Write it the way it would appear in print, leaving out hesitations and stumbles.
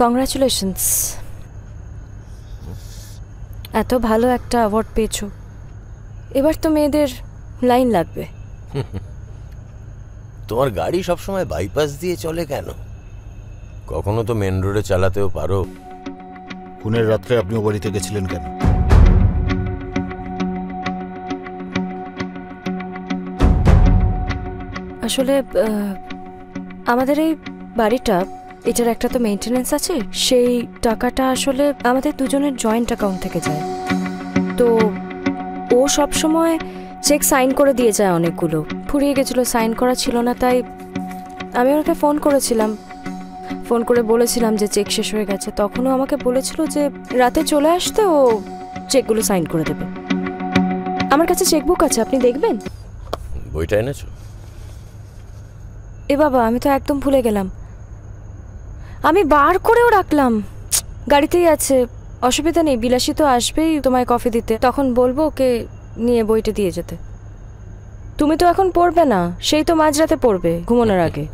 Congratulations, এত ভালো একটা অ্যাওয়ার্ড পেয়েছো। এবার তো মেয়েদের লাইন লাগবে। তোমার গাড়ি সবসময় বাইপাস দিয়ে চলে কেন? কখনো তো মেন রোডে চালাতেও পারো। খুনের রাত্রে আপনিও বাড়িতে গেছিলেন কেন? আসলে আমাদের এই বাড়িটা, এটার একটা তো মেইনটেনেন্স আছে, সেই টাকাটা আসলে আমাদের দুজনের জয়েন্ট অ্যাকাউন্ট থেকে যায়। তো ও সব সময় চেক সাইন করে দিয়ে যায় অনেকগুলো, ফুরিয়ে গেছিলো, সাইন করা ছিল না। তাই আমি ওকে ফোন করেছিলাম, ফোন করে বলেছিলাম যে চেক শেষ হয়ে গেছে। তখনও আমাকে বলেছিল যে রাতে চলে আসতে, ও চেকগুলো সাইন করে দেবে। আমার কাছে চেকবুক আছে, আপনি দেখবেন। বইটা এনেছো? এ বাবা, আমি তো একদম ভুলে গেলাম। আমি বার করেও রাখলাম, গাড়িতেই আছে, অসুবিধা নেই। বিলাসী তো আসবেই তোমায় কফি দিতে, তখন বলবো ওকে নিয়ে বইটা দিয়ে যেতে। তুমি তো এখন পড়বে না, সেই তো মাঝরাতে পড়বে ঘুমানোর আগে।